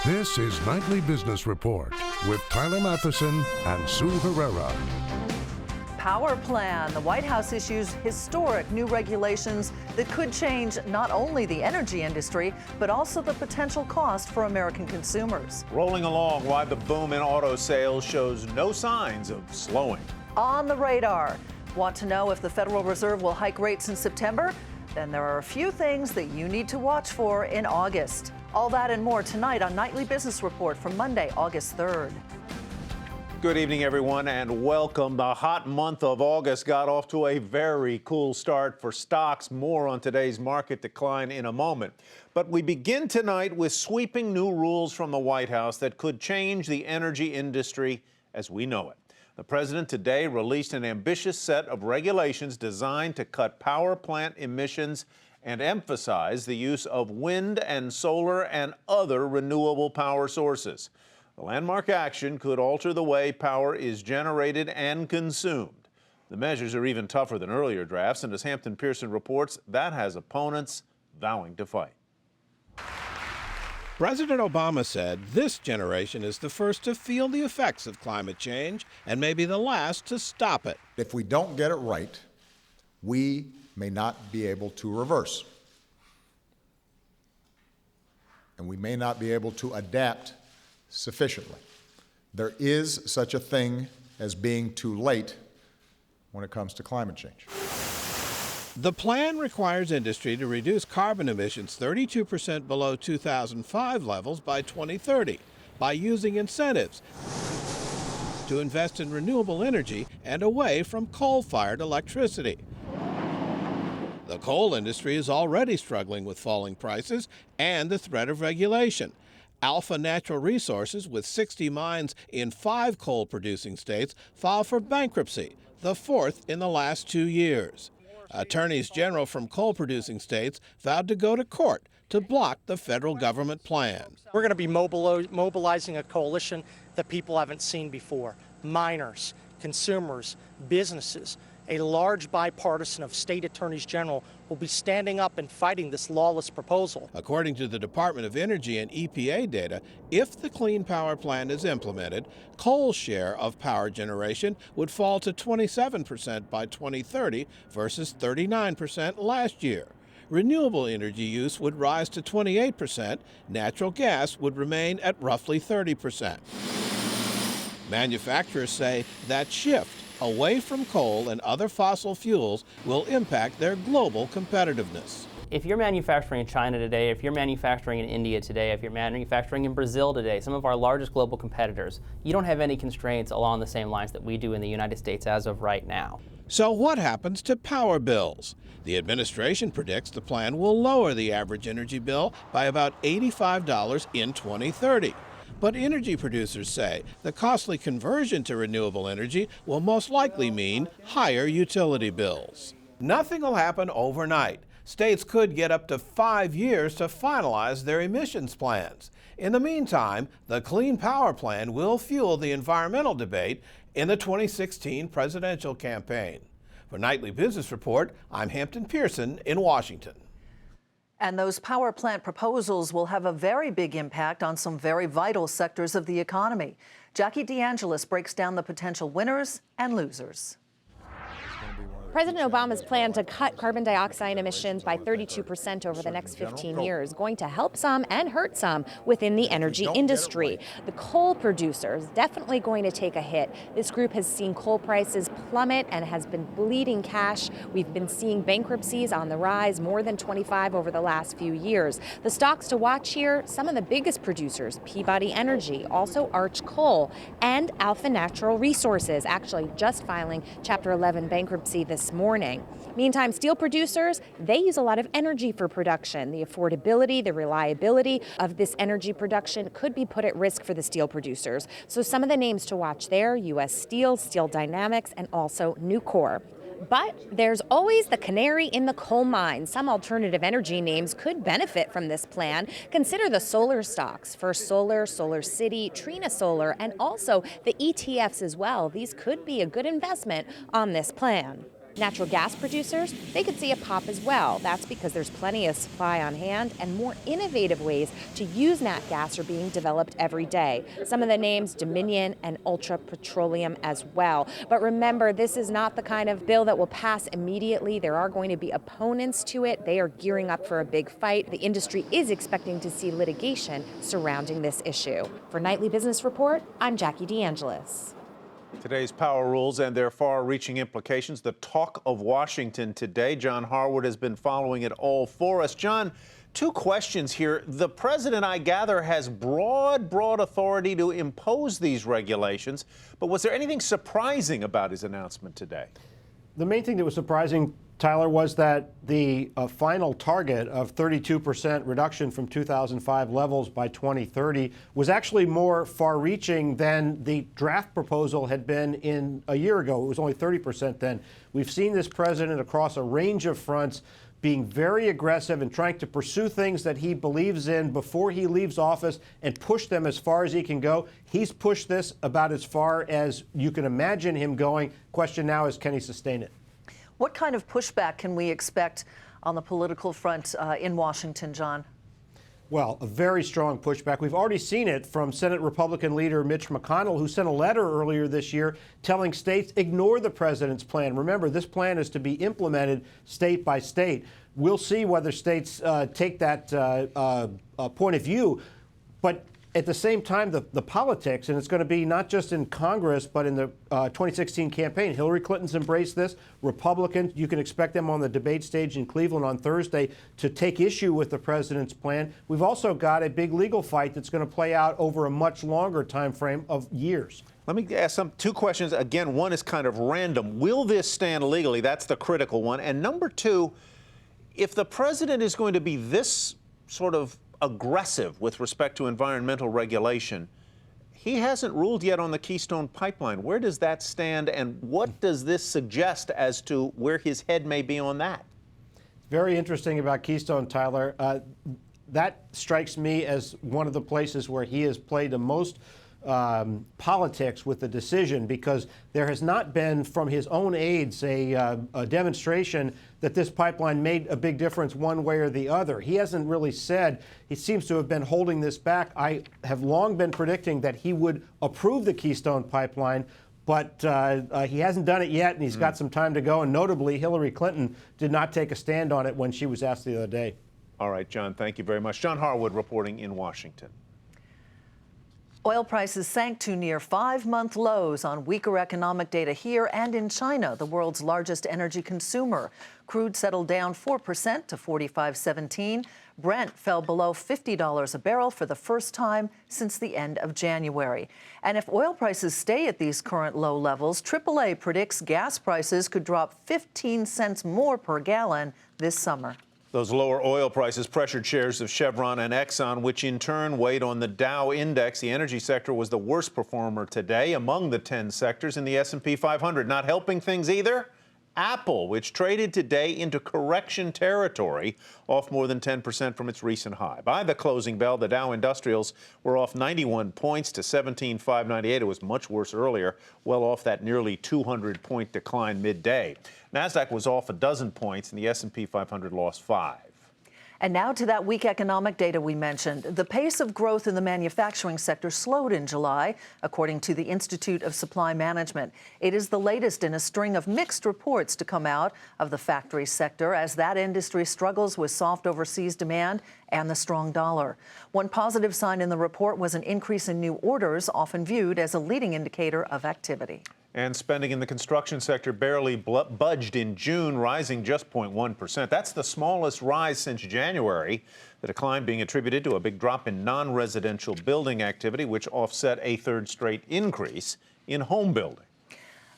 This is Nightly Business Report with Tyler Matheson and Sue Herrera. Power plan. The White House issues historic new regulations that could change not only the energy industry, but also the potential cost for American consumers. Rolling along, why the boom in auto sales shows no signs of slowing. On the radar. Want to know if the Federal Reserve will hike rates in September? Then there are a few things that you need to watch for in August. All that and more tonight on Nightly Business Report for Monday, August 3rd. Good evening, everyone, and welcome. The hot month of August got off to a very cool start for stocks. More on today's market decline in a moment. But we begin tonight with sweeping new rules from the White House that could change the energy industry as we know it. The president today released an ambitious set of regulations designed to cut power plant emissions and emphasize the use of wind and solar and other renewable power sources. The landmark action could alter the way power is generated and consumed. The measures are even tougher than earlier drafts, and as Hampton Pearson reports, that has opponents vowing to fight. President Obama said this generation is the first to feel the effects of climate change and may be the last to stop it. If we don't get it right, we may not be able to reverse. And we may not be able to adapt sufficiently. There is such a thing as being too late when it comes to climate change. The plan requires industry to reduce carbon emissions 32% below 2005 levels by 2030 by using incentives to invest in renewable energy and away from coal-fired electricity. The coal industry is already struggling with falling prices and the threat of regulation. Alpha Natural Resources, with 60 mines in 5 coal-producing states, filed for bankruptcy, the 4th in the last 2 years. Attorneys general from coal-producing states vowed to go to court to block the federal government plan. We're going to be mobilizing a coalition that people haven't seen before. Miners, consumers, businesses. A large bipartisan of state attorneys general will be standing up and fighting this lawless proposal. According to the Department of Energy and EPA data, if the Clean Power Plan is implemented, coal's share of power generation would fall to 27% by 2030 versus 39% last year. Renewable energy use would rise to 28%. Natural gas would remain at roughly 30%. Manufacturers say that shift away from coal and other fossil fuels will impact their global competitiveness. If you're manufacturing in China today, if you're manufacturing in India today, if you're manufacturing in Brazil today, some of our largest global competitors, you don't have any constraints along the same lines that we do in the United States as of right now. So what happens to power bills? The administration predicts the plan will lower the average energy bill by about $85 in 2030. But energy producers say the costly conversion to renewable energy will most likely mean higher utility bills. Nothing will happen overnight. States could get up to 5 years to finalize their emissions plans. In the meantime, the Clean Power Plan will fuel the environmental debate in the 2016 presidential campaign. For Nightly Business Report, I'm Hampton Pearson in Washington. And those power plant proposals will have a very big impact on some very vital sectors of the economy. Jackie DeAngelis breaks down the potential winners and losers. President Obama's plan to cut carbon dioxide emissions by 32% over the next 15 years going to help some and hurt some within the energy industry. The coal producers definitely going to take a hit. This group has seen coal prices plummet and has been bleeding cash. We've been seeing bankruptcies on the rise, more than 25 over the last few years. The stocks to watch here, some of the biggest producers, Peabody Energy, also Arch Coal, and Alpha Natural Resources, actually just filing Chapter 11 bankruptcy this morning. Meantime, steel producers, they use a lot of energy for production. The affordability, the reliability of this energy production could be put at risk for the steel producers. So some of the names to watch there, U.S. Steel, Steel Dynamics, and also Nucor. But there's always the canary in the coal mine. Some alternative energy names could benefit from this plan. Consider the solar stocks, First Solar, Solar City, Trina Solar, and also the ETFs as well. These could be a good investment on this plan. Natural gas producers, they could see a pop as well. That's because there's plenty of supply on hand and more innovative ways to use nat gas are being developed every day. Some of the names, Dominion and Ultra Petroleum as well. But remember, this is not the kind of bill that will pass immediately. There are going to be opponents to it. They are gearing up for a big fight. The industry is expecting to see litigation surrounding this issue. For Nightly Business Report, I'm Jackie DeAngelis. Today's power rules and their far-reaching implications, the talk of Washington today. John Harwood has been following it all for us. John, two questions here. The president, I gather, has broad authority to impose these regulations, but was there anything surprising about his announcement today? The main thing that was surprising, Tyler, was that the final target of 32% reduction from 2005 levels by 2030 was actually more far-reaching than the draft proposal had been in a year ago. It was only 30% then. We've seen this president across a range of fronts being very aggressive and trying to pursue things that he believes in before he leaves office and push them as far as he can go. He's pushed this about as far as you can imagine him going. Question now is, can he sustain it? What kind of pushback can we expect on the political front in Washington, John? Well, a very strong pushback. We've already seen it from Senate Republican leader Mitch McConnell, who sent a letter earlier this year telling states ignore the president's plan. Remember, this plan is to be implemented state by state. We'll see whether states take that point of view. But at the same time, the politics, and it's going to be not just in Congress, but in the 2016 campaign. Hillary Clinton's embraced this. Republicans, you can expect them on the debate stage in Cleveland on Thursday to take issue with the president's plan. We've also got a big legal fight that's going to play out over a much longer time frame of years. Let me ask two questions. Again, one is kind of random. Will this stand legally? That's the critical one. And number two, if the president is going to be this sort of aggressive with respect to environmental regulation, he hasn't ruled yet on the Keystone Pipeline. Where does that stand, and what does this suggest as to where his head may be on that? Very interesting about Keystone, Tyler. That strikes me as one of the places where he has played the most politics with the decision, because there has not been from his own aides a demonstration that this pipeline made a big difference one way or the other. He hasn't really said. He seems to have been holding this back. I have long been predicting that he would approve the Keystone Pipeline, but he hasn't done it yet, and he's got some time to go. And notably, Hillary Clinton did not take a stand on it when she was asked the other day. All right, John, thank you very much. John Harwood reporting in Washington. Oil prices sank to near 5-month lows on weaker economic data here and in China, the world's largest energy consumer. Crude settled down 4% to $45.17. Brent fell below $50 a barrel for the first time since the end of January. And if oil prices stay at these current low levels, AAA predicts gas prices could drop 15 cents more per gallon this summer. Those lower oil prices pressured shares of Chevron and Exxon, which in turn weighed on the Dow index. The energy sector was the worst performer today among the 10 sectors in the S&P 500. Not helping things either, Apple, which traded today into correction territory, off more than 10% from its recent high. By the closing bell, the Dow Industrials were off 91 points to 17,598. It was much worse earlier, well off that nearly 200-point decline midday. NASDAQ was off a dozen points, and the S&P 500 lost 5. And now to that weak economic data we mentioned. The pace of growth in the manufacturing sector slowed in July, according to the Institute of Supply Management. It is the latest in a string of mixed reports to come out of the factory sector as that industry struggles with soft overseas demand and the strong dollar. One positive sign in the report was an increase in new orders, often viewed as a leading indicator of activity. And spending in the construction sector barely budged in June, rising just 0.1%. That's the smallest rise since January. The decline being attributed to a big drop in non-residential building activity, which offset a third straight increase in home building.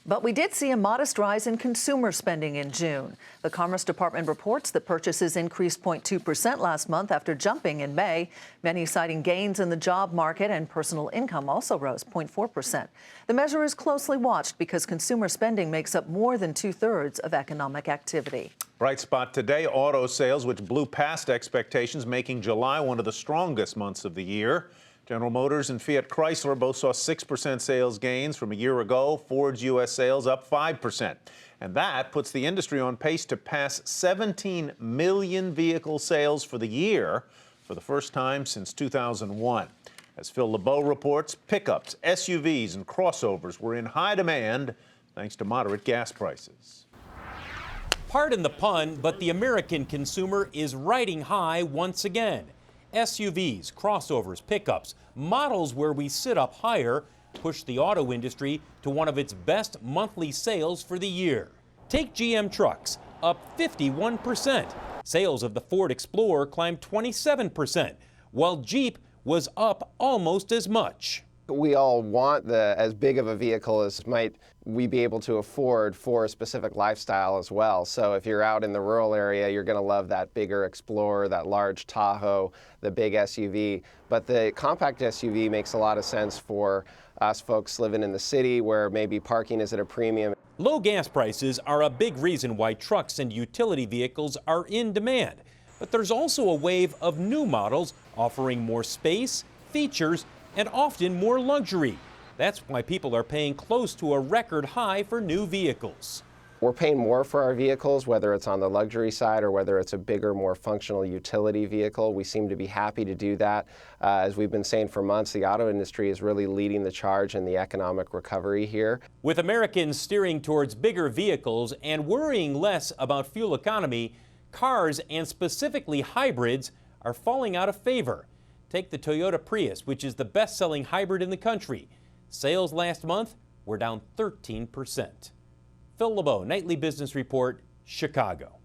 But we did see a modest rise in consumer spending in June. The Commerce Department reports that purchases increased 0.2% last month after jumping in May. Many citing gains in the job market, and personal income also rose 0.4%. The measure is closely watched because consumer spending makes up more than 2/3 of economic activity. Bright spot today, auto sales, which blew past expectations, making July one of the strongest months of the year. General Motors and Fiat Chrysler both saw 6% sales gains from a year ago. Ford's U.S. sales up 5%. And that puts the industry on pace to pass 17 million vehicle sales for the year for the first time since 2001. As Phil LeBeau reports, pickups, SUVs, and crossovers were in high demand thanks to moderate gas prices. Pardon the pun, but the American consumer is riding high once again. SUVs, crossovers, pickups, models where we sit up higher push the auto industry to one of its best monthly sales for the year. Take GM trucks, up 51%. Sales of the Ford Explorer climbed 27%, while Jeep was up almost as much. We all want as big of a vehicle as might we be able to afford for a specific lifestyle as well. So if you're out in the rural area, you're going to love that bigger Explorer, that large Tahoe, the big SUV. But the compact SUV makes a lot of sense for us folks living in the city where maybe parking is at a premium. Low gas prices are a big reason why trucks and utility vehicles are in demand. But there's also a wave of new models offering more space, features, and often more luxury. That's why people are paying close to a record high for new vehicles. We're paying more for our vehicles, whether it's on the luxury side or whether it's a bigger, more functional utility vehicle. We seem to be happy to do that. As we've been saying for months, the auto industry is really leading the charge in the economic recovery here. With Americans steering towards bigger vehicles and worrying less about fuel economy, cars, and specifically hybrids, are falling out of favor. Take the Toyota Prius, which is the best-selling hybrid in the country. Sales last month were down 13%. Phil LeBeau, Nightly Business Report, Chicago.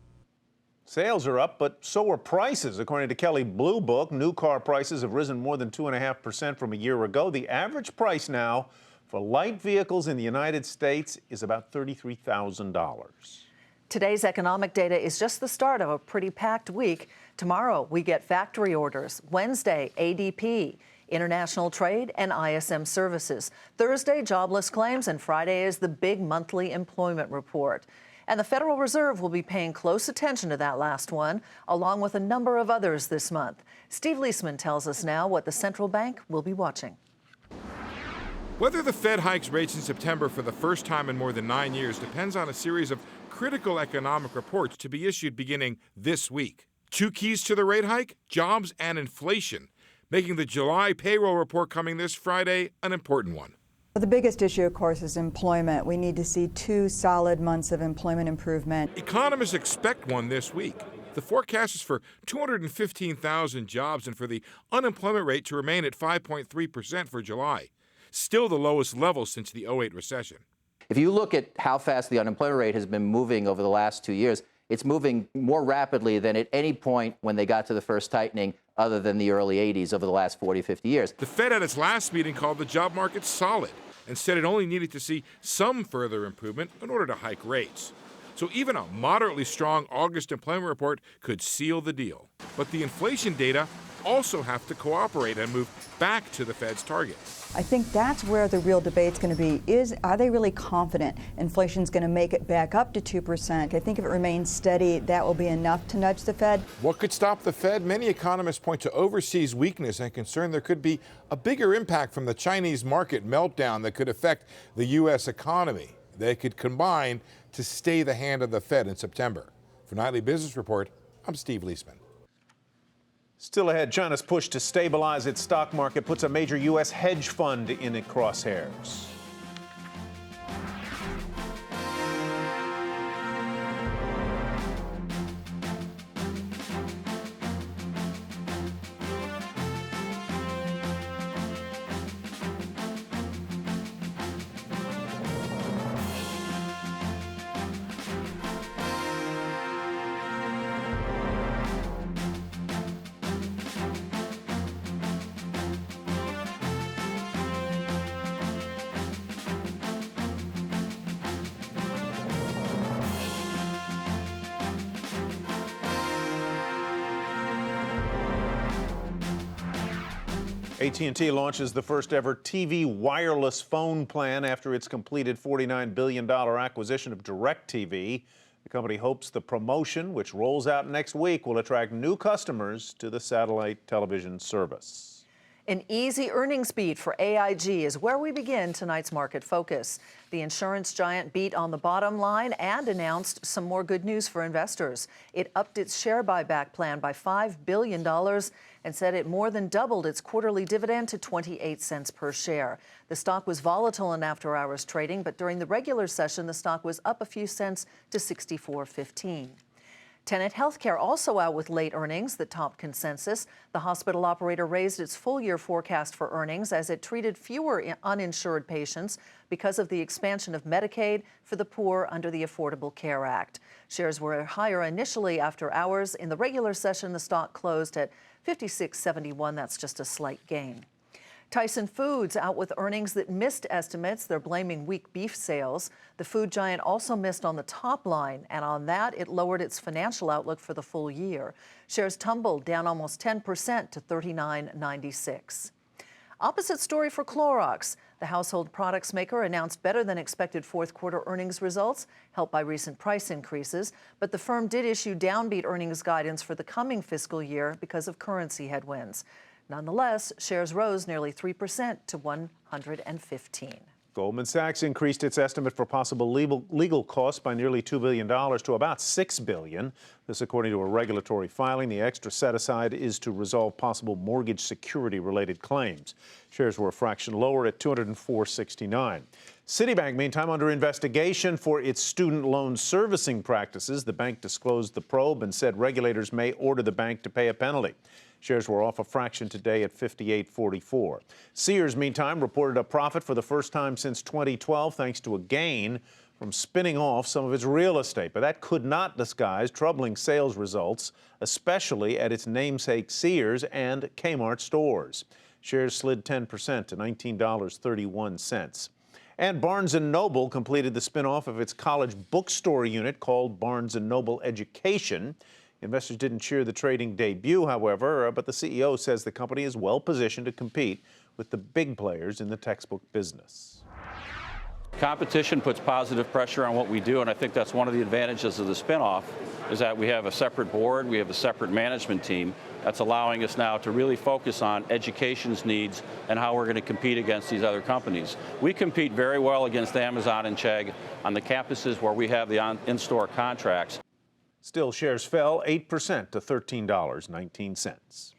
Sales are up, but so are prices. According to Kelley Blue Book, new car prices have risen more than 2.5% from a year ago. The average price now for light vehicles in the United States is about $33,000. Today's economic data is just the start of a pretty packed week. Tomorrow, we get factory orders. Wednesday, ADP, international trade, and ISM services. Thursday, jobless claims, and Friday is the big monthly employment report. And the Federal Reserve will be paying close attention to that last one, along with a number of others this month. Steve Leisman tells us now what the central bank will be watching. Whether the Fed hikes rates in September for the first time in more than 9 years depends on a series of critical economic reports to be issued beginning this week. Two keys to the rate hike: jobs and inflation, making the July payroll report coming this Friday an important one. The biggest issue, of course, is employment. We need to see 2 solid months of employment improvement. Economists expect one this week. The forecast is for 215,000 jobs and for the unemployment rate to remain at 5.3% for July, still the lowest level since the 2008 recession. If you look at how fast the unemployment rate has been moving over the last 2 years, it's moving more rapidly than at any point when they got to the first tightening other than the early 80s over the last 40, 50 years. The Fed at its last meeting called the job market solid and said it only needed to see some further improvement in order to hike rates. So even a moderately strong August employment report could seal the deal. But the inflation data also have to cooperate and move back to the Fed's target. I think that's where the real debate's going to be. Are they really confident inflation's going to make it back up to 2%? I think if it remains steady, that will be enough to nudge the Fed. What could stop the Fed? Many economists point to overseas weakness and concern there could be a bigger impact from the Chinese market meltdown that could affect the U.S. economy. They could combine to stay the hand of the Fed in September. For Nightly Business Report, I'm Steve Leisman. Still ahead, China's push to stabilize its stock market puts a major U.S. hedge fund in its crosshairs. AT&T launches the first ever TV wireless phone plan after its completed $49 billion acquisition of DirecTV. The company hopes the promotion, which rolls out next week, will attract new customers to the satellite television service. An easy earnings beat for AIG is where we begin tonight's market focus. The insurance giant beat on the bottom line and announced some more good news for investors. It upped its share buyback plan by $5 billion and said it more than doubled its quarterly dividend to 28 cents per share. The stock was volatile in after-hours trading, but during the regular session, the stock was up a few cents to 64.15. Tenet Healthcare also out with late earnings that topped consensus. The hospital operator raised its full-year forecast for earnings as it treated fewer uninsured patients because of the expansion of Medicaid for the poor under the Affordable Care Act. Shares were higher initially after hours. In the regular session, the stock closed at $56.71. That's just a slight gain. Tyson Foods out with earnings that missed estimates. They're blaming weak beef sales. The food giant also missed on the top line, and on that, it lowered its financial outlook for the full year. Shares tumbled down almost 10% to $39.96. Opposite story for Clorox. The household products maker announced better than expected fourth quarter earnings results, helped by recent price increases. But the firm did issue downbeat earnings guidance for the coming fiscal year because of currency headwinds. Nonetheless, shares rose nearly 3% to 115. Goldman Sachs increased its estimate for possible legal costs by nearly $2 billion to about $6 billion. This according to a regulatory filing. The extra set-aside is to resolve possible mortgage security-related claims. Shares were a fraction lower at $204.69. Citibank, meantime, under investigation for its student loan servicing practices. The bank disclosed the probe and said regulators may order the bank to pay a penalty. Shares were off a fraction today at $58.44. Sears, meantime, reported a profit for the first time since 2012 thanks to a gain from spinning off some of its real estate. But that could not disguise troubling sales results, especially at its namesake Sears and Kmart stores. Shares slid 10% to $19.31. And Barnes & Noble completed the spinoff of its college bookstore unit called Barnes & Noble Education. Investors didn't cheer the trading debut, however, but the CEO says the company is well positioned to compete with the big players in the textbook business. Competition puts positive pressure on what we do, and I think that's one of the advantages of the spinoff is that we have a separate board, we have a separate management team that's allowing us now to really focus on education's needs and how we're going to compete against these other companies. We compete very well against Amazon and Chegg on the campuses where we have the in-store contracts. Still, shares fell 8% to $13.19.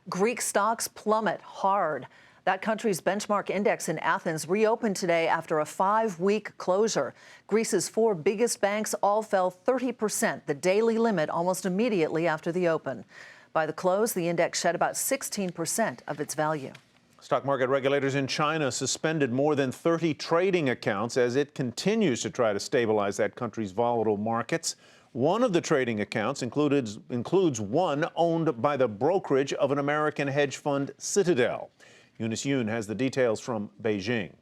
Greek stocks plummet hard. That country's benchmark index in Athens reopened today after a 5-week closure. Greece's 4 biggest banks all fell 30%, the daily limit, almost immediately after the open. By the close, the index shed about 16% of its value. Stock market regulators in China suspended more than 30 trading accounts as it continues to try to stabilize that country's volatile markets. One of the trading accounts includes one owned by the brokerage of an American hedge fund, Citadel. Eunice Yoon has the details from Beijing.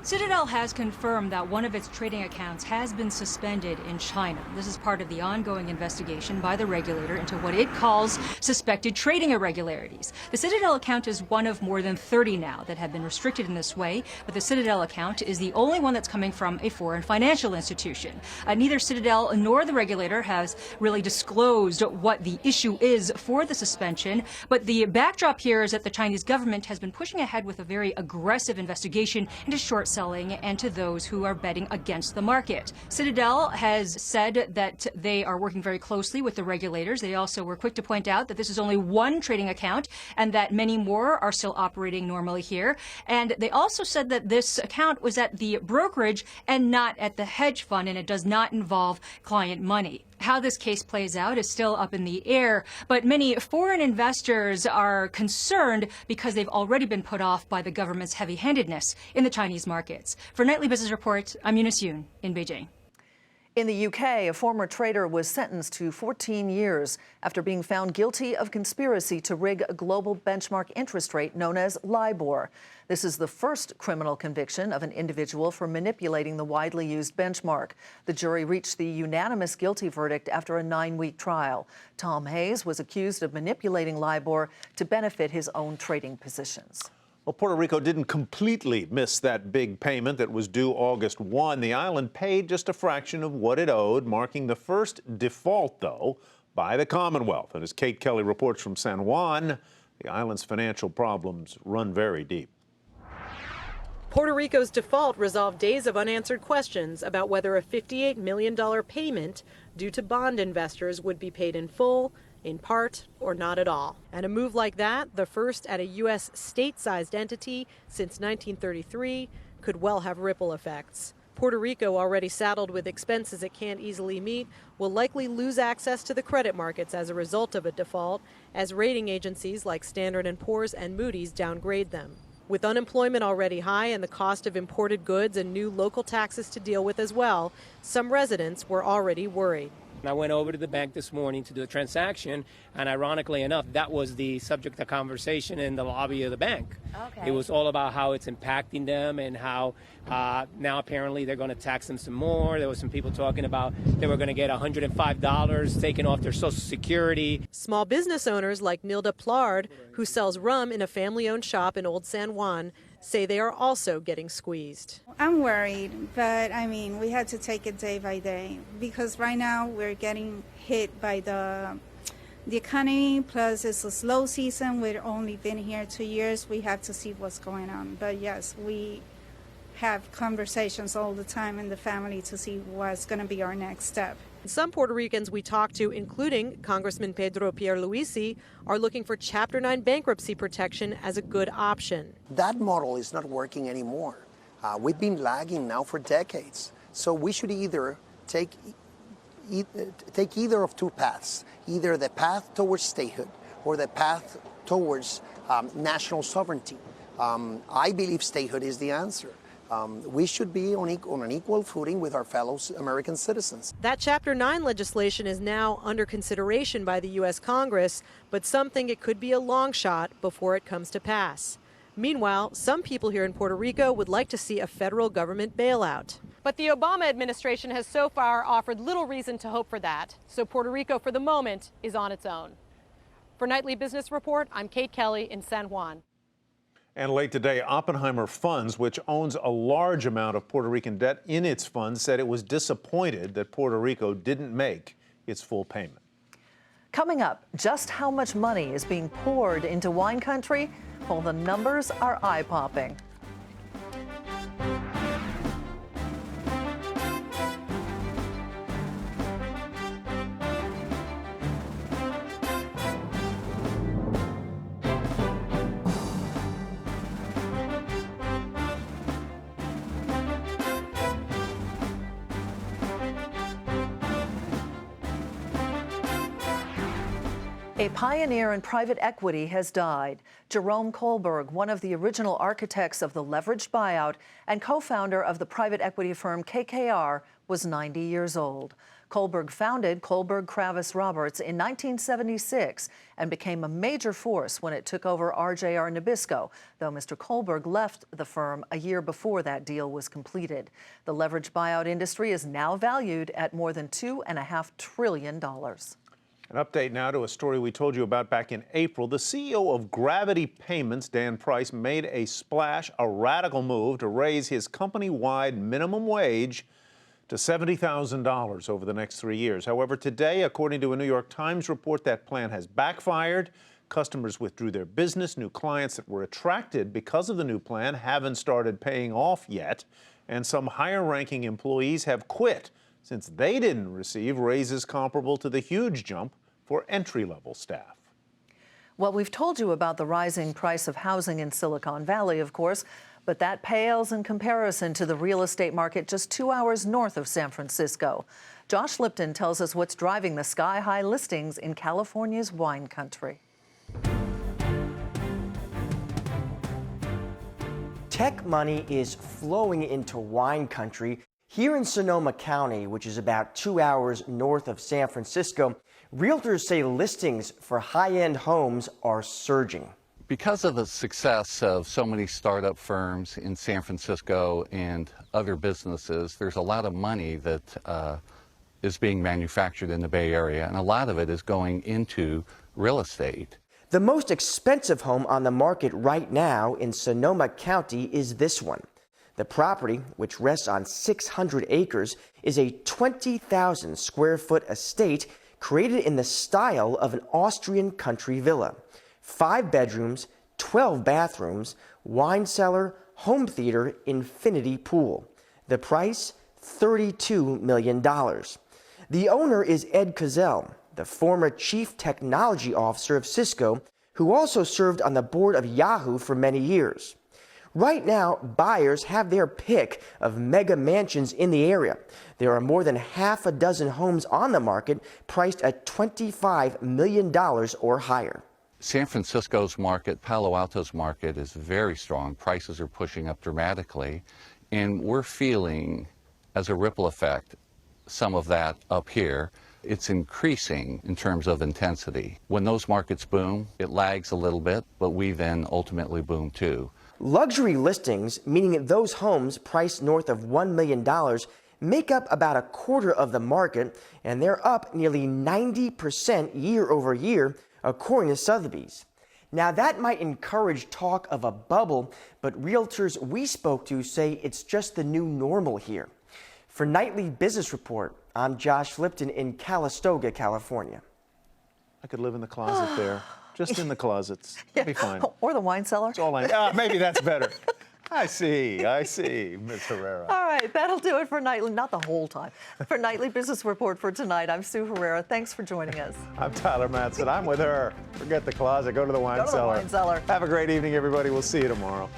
Citadel has confirmed that one of its trading accounts has been suspended in China. This is part of the ongoing investigation by the regulator into what it calls suspected trading irregularities. The Citadel account is one of more than 30 now that have been restricted in this way, but the Citadel account is the only one that's coming from a foreign financial institution. Neither Citadel nor the regulator has really disclosed what the issue is for the suspension, but the backdrop here is that the Chinese government has been pushing ahead with a very aggressive investigation into short selling and to those who are betting against the market. Citadel has said that they are working very closely with the regulators. They also were quick to point out that this is only one trading account and that many more are still operating normally here. And they also said that this account was at the brokerage and not at the hedge fund, and it does not involve client money. How this case plays out is still up in the air, but many foreign investors are concerned because they've already been put off by the government's heavy-handedness in the Chinese markets. For Nightly Business Report, I'm Eunice Yoon in Beijing. In the UK, a former trader was sentenced to 14 years after being found guilty of conspiracy to rig a global benchmark interest rate known as LIBOR. This is the first criminal conviction of an individual for manipulating the widely used benchmark. The jury reached the unanimous guilty verdict after a 9-week trial. Tom Hayes was accused of manipulating LIBOR to benefit his own trading positions. Well, Puerto Rico didn't completely miss that big payment that was due August 1. The island paid just a fraction of what it owed, marking the first default, though, by the Commonwealth. And as Kate Kelly reports from San Juan, the island's financial problems run very deep. Puerto Rico's default resolved days of unanswered questions about whether a $58 million payment due to bond investors would be paid in full, in part, or not at all. And a move like that, the first at a U.S. state-sized entity since 1933, could well have ripple effects. Puerto Rico, already saddled with expenses it can't easily meet, will likely lose access to the credit markets as a result of a default, as rating agencies like Standard & Poor's and Moody's downgrade them. With unemployment already high and the cost of imported goods and new local taxes to deal with as well, some residents were already worried. I went over to the bank this morning to do a transaction, and ironically enough, that was the subject of conversation in the lobby of the bank. Okay. It was all about how it's impacting them and how now apparently they're going to tax them some more. There were some people talking about they were going to get $105 taken off their Social Security. Small business owners like Nilda Plard, who sells rum in a family-owned shop in Old San Juan, say they are also getting squeezed. I'm worried, but I mean, we had to take it day by day because right now we're getting hit by the economy, plus it's a slow season. We've only been here 2 years. We have to see what's going on. But yes, we have conversations all the time in the family to see what's going to be our next step. Some Puerto Ricans we talked to, including Congressman Pedro Pierluisi, are looking for Chapter 9 bankruptcy protection as a good option. That model is not working anymore. We've been lagging now for decades. So we should either take either of two paths, either the path towards statehood or the path towards national sovereignty. I believe statehood is the answer. We should be on an equal footing with our fellow American citizens. That Chapter 9 legislation is now under consideration by the U.S. Congress, but some think it could be a long shot before it comes to pass. Meanwhile, some people here in Puerto Rico would like to see a federal government bailout. But the Obama administration has so far offered little reason to hope for that. So Puerto Rico, for the moment, is on its own. For Nightly Business Report, I'm Kate Kelly in San Juan. And late today, Oppenheimer Funds, which owns a large amount of Puerto Rican debt in its funds, said it was disappointed that Puerto Rico didn't make its full payment. Coming up, just how much money is being poured into wine country? Well, the numbers are eye-popping. A pioneer in private equity has died. Jerome Kohlberg, one of the original architects of the leveraged buyout and co-founder of the private equity firm KKR, was 90 years old. Kohlberg founded Kohlberg Kravis Roberts in 1976 and became a major force when it took over RJR Nabisco, though Mr. Kohlberg left the firm a year before that deal was completed. The leveraged buyout industry is now valued at more than $2.5 trillion. An update now to a story we told you about back in April. The CEO of Gravity Payments, Dan Price, made a splash, a radical move to raise his company-wide minimum wage to $70,000 over the next 3 years. However, today, according to a New York Times report, that plan has backfired. Customers withdrew their business. New clients that were attracted because of the new plan haven't started paying off yet. And some higher-ranking employees have quit since they didn't receive raises comparable to the huge jump for entry-level staff. Well, we've told you about the rising price of housing in Silicon Valley, of course, but that pales in comparison to the real estate market just 2 hours north of San Francisco. Josh Lipton tells us what's driving the sky-high listings in California's wine country. Tech money is flowing into wine country. Here in Sonoma County, which is about 2 hours north of San Francisco, realtors say listings for high-end homes are surging. Because of the success of so many startup firms in San Francisco and other businesses, there's a lot of money that is being manufactured in the Bay Area, and a lot of it is going into real estate. The most expensive home on the market right now in Sonoma County is this one. The property, which rests on 600 acres, is a 20,000 square foot estate created in the style of an Austrian country villa. 5 bedrooms, 12 bathrooms, wine cellar, home theater, infinity pool. The price, $32 million. The owner is Ed Kozel, the former chief technology officer of Cisco, who also served on the board of Yahoo for many years. Right now, buyers have their pick of mega mansions in the area. There are more than half a dozen homes on the market priced at $25 million or higher. San Francisco's market, Palo Alto's market is very strong. Prices are pushing up dramatically, and we're feeling, as a ripple effect, some of that up here. It's increasing in terms of intensity. When those markets boom, it lags a little bit, but we then ultimately boom too. Luxury listings, meaning those homes priced north of $1 million, make up about a quarter of the market, and they're up nearly 90% year over year, according to Sotheby's. Now, that might encourage talk of a bubble, but realtors we spoke to say it's just the new normal here. For Nightly Business Report, I'm Josh Lipton in Calistoga, California. I could live in the closet there. Just in the closets. It'll be fine. Or the wine cellar. That's all maybe that's better. I see, Ms. Herrera. All right, that'll do it for Nightly, not the whole time. For Nightly Business Report for tonight, I'm Sue Herrera. Thanks for joining us. I'm Tyler Matson. I'm with her. Forget the closet. Go to the wine cellar. Go to the wine cellar. Have a great evening, everybody. We'll see you tomorrow.